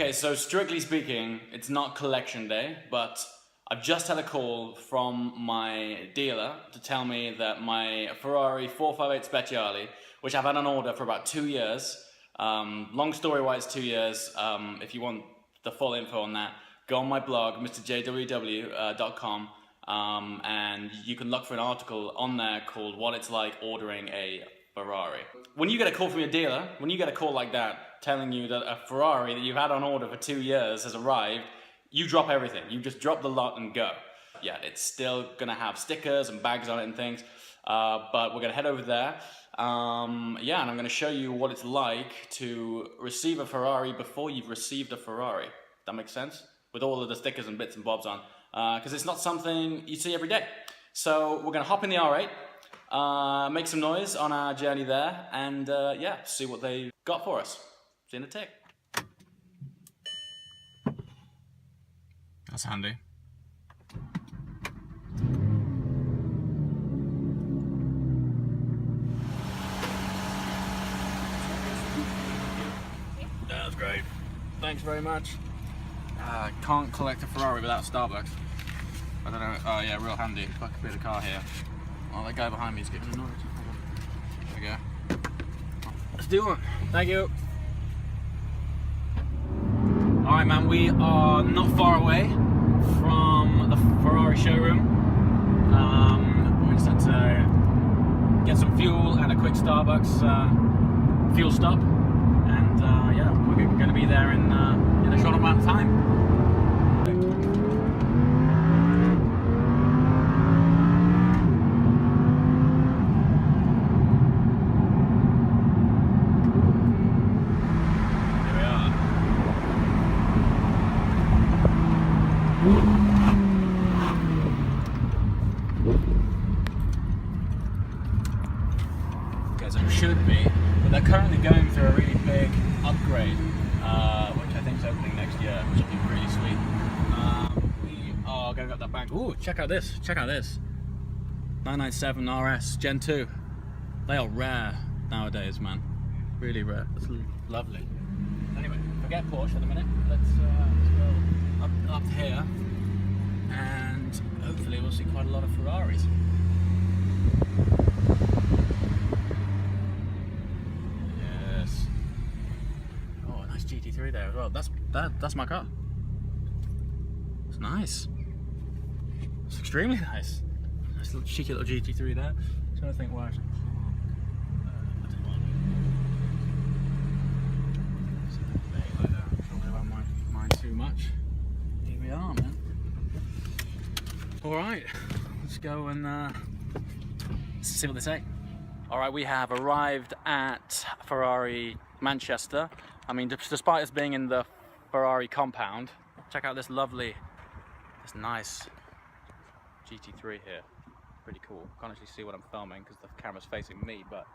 Okay, so strictly speaking, it's not collection day, but I've just had a call from my dealer to tell me that my Ferrari 458 Speciale, which I've had on order for about 2 years, long story why it's 2 years, if you want the full info on that, go on my blog, mrjww.com, and you can look for an article on there called What It's Like Ordering a Ferrari. When you get a call from your dealer, when you get a call like that telling you that a Ferrari that you've had on order for 2 years has arrived, you drop everything. You just drop the lot and go. Yeah, it's still gonna have stickers and bags on it and things, but we're gonna head over there. Yeah, and I'm gonna show you what it's like to receive a Ferrari before you've received a Ferrari. That makes sense? With all of the stickers and bits and bobs on, because it's not something you see every day. So we're gonna hop in the R8, make some noise on our journey there, and yeah, see what they got for us. See you in a tick. That's handy. That's great. Thanks very much. Can't collect a Ferrari without Starbucks. I don't know. Oh yeah, real handy. Fuck a bit of car here. Oh, that guy behind me is getting annoyed. There we go. Let's do one. Thank you. Alright man, we are not far away from the Ferrari showroom. We just had to get some fuel and a quick Starbucks fuel stop. And yeah, we're going to be there in a short amount of time. As it should be, but they're currently going through a really big upgrade, which I think is opening next year, which will be really sweet. We are going up that bank. Ooh, check out this! Check out this! 997 RS Gen 2. They are rare nowadays, man. Really rare. That's lovely. Anyway, forget Porsche for the minute. Let's go up here, and hopefully we'll see quite a lot of Ferraris. GT3 there as well. That's my car. It's nice. It's extremely nice. Nice little cheeky little GT3 there. I'm trying to think why I should Talking about mine too much. Here we are, man. Alright, let's go and see what they say. Alright, we have arrived at Ferrari Manchester. I mean, despite us being in the Ferrari compound, check out this nice GT3 here. Pretty cool. Can't actually see what I'm filming because the camera's facing me, but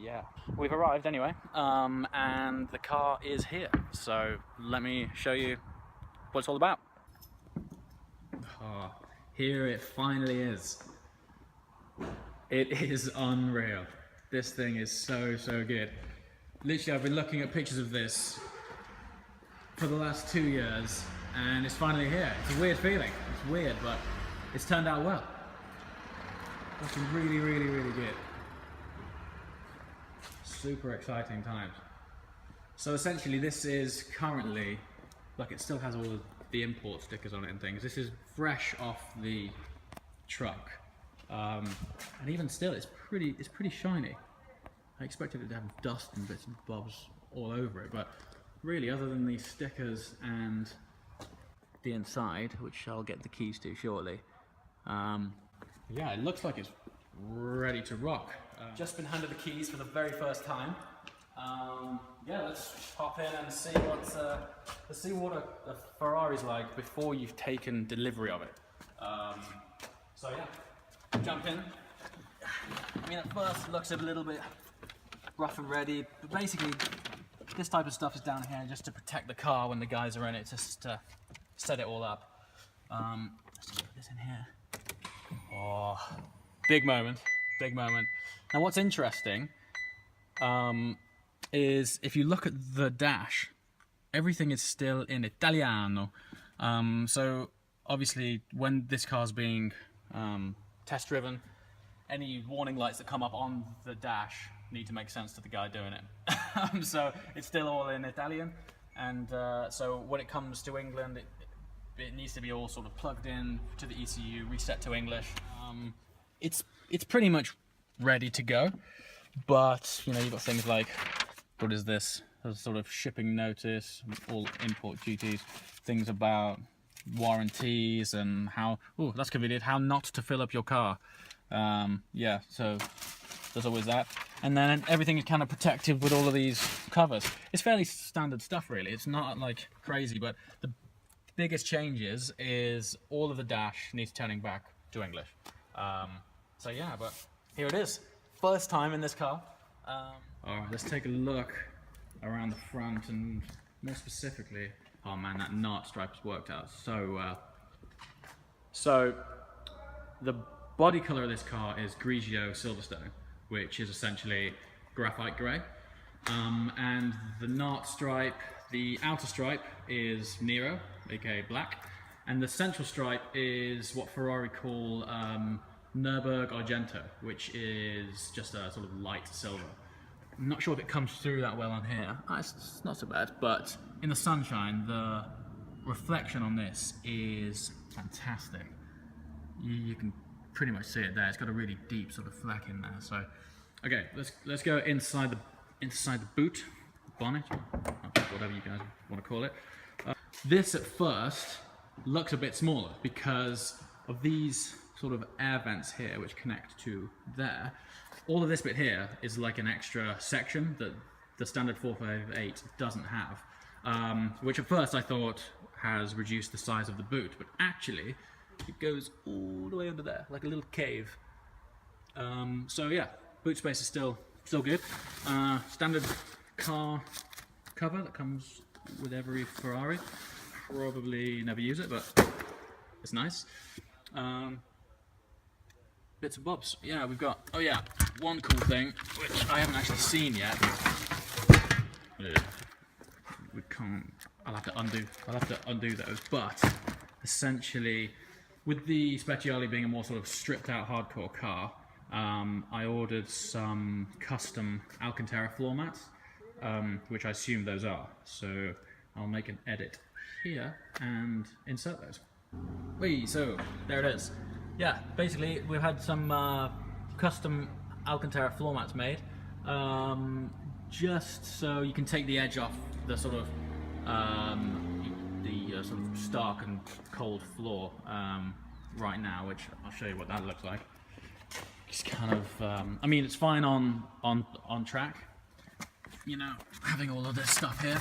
yeah. We've arrived anyway, and the car is here. So let me show you what it's all about. Oh, here it finally is. It is unreal. This thing is so good. Literally, I've been looking at pictures of this for the last 2 years, and it's finally here. It's a weird feeling. It's weird, but it's turned out well. Looking really good. Super exciting times. So essentially, this is currently, like, it still has all of the import stickers on it and things. This is fresh off the truck, and even still, it's pretty shiny. I expected it to have dust and bits and bobs all over it, but really, other than these stickers and the inside, which I'll get the keys to shortly, yeah, it looks like it's ready to rock. Just been handed the keys for the very first time. Yeah, let's hop in and see what a Ferrari's like before you've taken delivery of it. So yeah, jump in. I mean, at first it looks a little bit rough and ready, but basically this type of stuff is down here just to protect the car when the guys are in it, just to set it all up. Let's just put this in here. Oh, big moment. Now what's interesting is if you look at the dash, everything is still in Italiano. So obviously when this car's being test driven, any warning lights that come up on the dash need to make sense to the guy doing it. So it's still all in Italian, and so when it comes to England, it needs to be all sort of plugged in to the ECU, reset to English. It's pretty much ready to go, but you know, you've got things like, what is this? A sort of shipping notice, all import duties, things about warranties and how, oh, that's convenient, how not to fill up your car. Yeah, so there's always that. And then everything is kind of protected with all of these covers. It's fairly standard stuff, really. It's not like crazy, but the biggest changes is all of the dash needs turning back to English. So yeah, but here it is. First time in this car. Alright, let's take a look around the front, and more specifically, oh man, that knot stripe has worked out so well. So the body color of this car is Grigio Silverstone, which is essentially graphite grey, and the knot stripe, the outer stripe is Nero, aka black, and the central stripe is what Ferrari call Nürburg Argento, which is just a sort of light silver. I'm not sure if it comes through that well on here. It's not so bad, but in the sunshine, the reflection on this is fantastic. You can pretty much see it there. It's got a really deep sort of fleck in there. So, okay, let's go inside the boot, bonnet, whatever you guys want to call it. This at first looks a bit smaller because of these sort of air vents here, which connect to there. All of this bit here is like an extra section that the standard 458 doesn't have, which at first I thought has reduced the size of the boot, but actually it goes all the way under there, like a little cave. So yeah, boot space is still good. Standard car cover that comes with every Ferrari. Probably never use it, but it's nice. Bits and bobs. Yeah, we've got, oh yeah, one cool thing, which I haven't actually seen yet. We can't, I'll have to undo those, but essentially, with the Speciale being a more sort of stripped out hardcore car, I ordered some custom Alcantara floor mats, which I assume those are. So I'll make an edit here and insert those. So there it is. Yeah, basically we've had some custom Alcantara floor mats made, just so you can take the edge off the sort of sort of stark and cold floor right now, which I'll show you what that looks like. It's kind of, I mean, it's fine on track, you know, having all of this stuff here.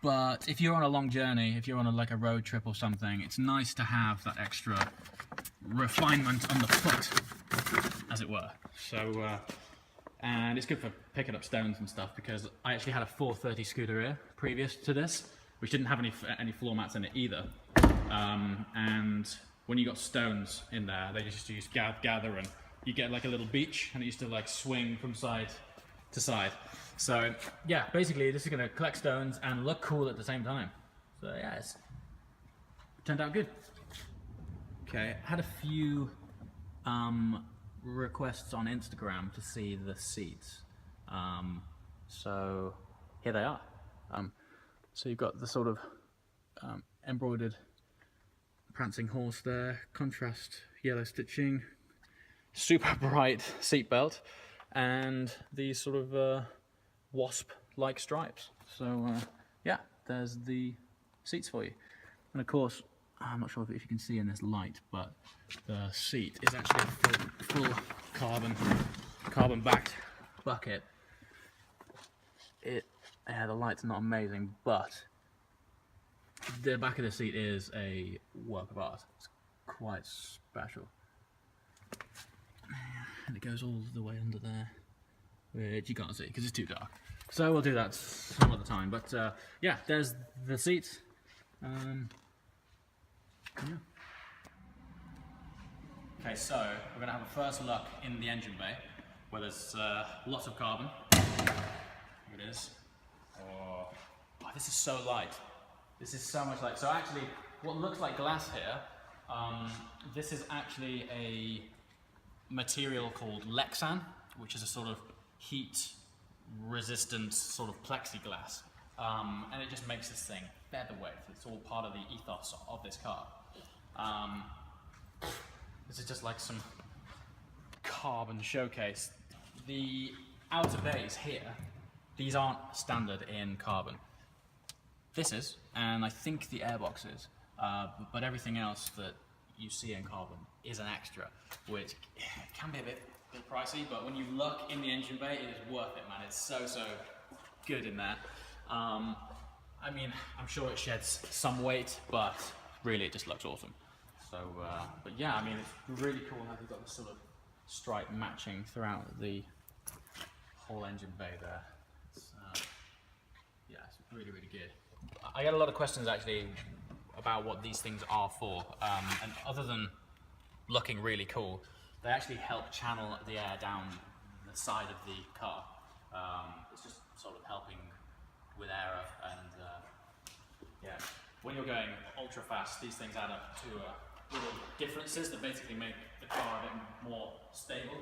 But if you're on a long journey, if you're on like a road trip or something, it's nice to have that extra refinement on the foot, as it were. So, and it's good for picking up stones and stuff, because I actually had a 430 Scuderia previous to this, which didn't have any floor mats in it either. And when you got stones in there, they just used to gather, and you get like a little beach, and it used to like swing from side to side. So yeah, basically this is going to collect stones and look cool at the same time. So yeah, it's turned out good. Okay, I had a few requests on Instagram to see the seats. So here they are. So you've got the sort of embroidered prancing horse there, contrast yellow stitching, super bright seat belt, and these sort of wasp-like stripes. So yeah, there's the seats for you. And of course, I'm not sure if you can see in this light, but the seat is actually a full carbon-backed bucket. Yeah, the light's not amazing, but the back of the seat is a work of art. It's quite special. And it goes all the way under there, which you can't see because it's too dark. So we'll do that some other time. But yeah, there's the seats. Yeah. Okay, so we're going to have a first look in the engine bay, where there's lots of carbon. Here it is. Oh, I this is so light. This is so much light. So actually, what looks like glass here, this is actually a material called Lexan, which is a sort of heat-resistant sort of plexiglass. And it just makes this thing featherweight. It's all part of the ethos of this car. This is just like some carbon showcase. The outer bays here, these aren't standard in carbon. This is, and I think the airbox is, but everything else that you see in carbon is an extra, which can be a bit pricey, but when you look in the engine bay, it is worth it, man. It's so good in there. I mean, I'm sure it sheds some weight, but really it just looks awesome. So, but yeah, I mean, it's really cool how you've got this sort of stripe matching throughout the whole engine bay there. It's, yeah, it's really good. I get a lot of questions actually about what these things are for, and other than looking really cool, they actually help channel the air down the side of the car. It's just sort of helping with error, and yeah, when you're going ultra fast, these things add up to little differences that basically make the car a bit more stable,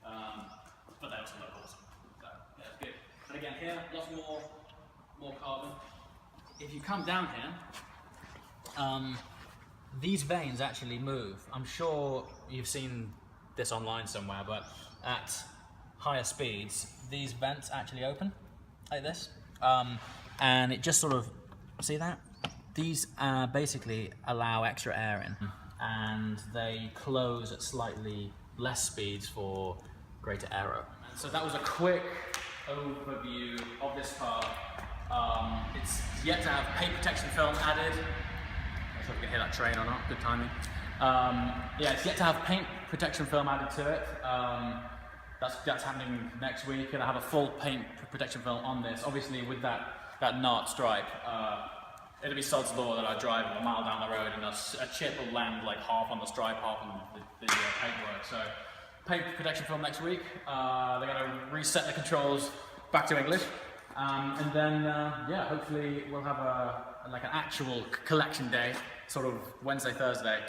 but they also look awesome. So yeah, it's good. And again, here, lots more carbon. If you come down here, these vanes actually move. I'm sure you've seen this online somewhere, but at higher speeds, these vents actually open like this, and it just sort of, see that? These basically allow extra air in, and they close at slightly less speeds for greater aero. So that was a quick overview of this car. It's yet to have paint protection film added. Not sure if you can hear that train or not, good timing. Yeah, it's yet to have paint protection film added to it. That's happening next week, and I have a full paint protection film on this. Obviously with that knot stripe, it'll be sod's law that I drive a mile down the road and a chip will land like half on the stripe, half on the paintwork. So paint protection film next week. They're going to reset the controls back to English. And then, yeah, hopefully we'll have an actual collection day, sort of Wednesday, Thursday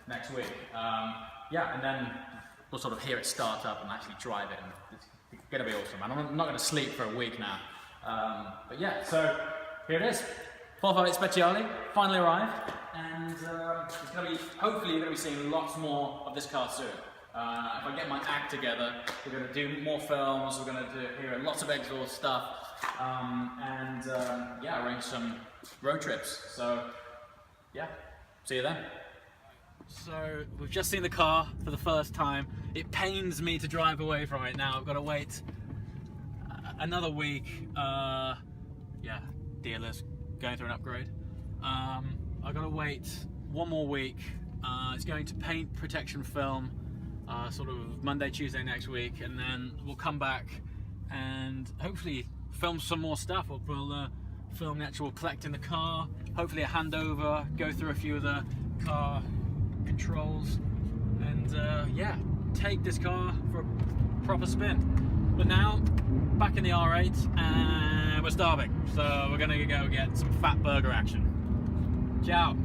next week. Yeah, and then we'll sort of hear it start up and actually drive it, and it's going to be awesome. And I'm not going to sleep for a week now. But yeah, so here it is. 458 Speciale finally arrived, and it's going to be, hopefully you're going to be seeing lots more of this car soon. If I get my act together, we're going to do more films, we're going to hear lots of exhaust stuff, and yeah, arrange some road trips. So yeah, see you then. So we've just seen the car for the first time. It pains me to drive away from it now. I've got to wait another week. Yeah, dealers going through an upgrade. I've got to wait one more week. It's going to paint protection film sort of Monday, Tuesday next week, and then we'll come back and hopefully film some more stuff. We'll film the actual collecting the car, hopefully a handover, go through a few of the car controls, and yeah, take this car for a proper spin. But now, back in the R8, and we're starving, so we're gonna go get some fat burger action. Ciao.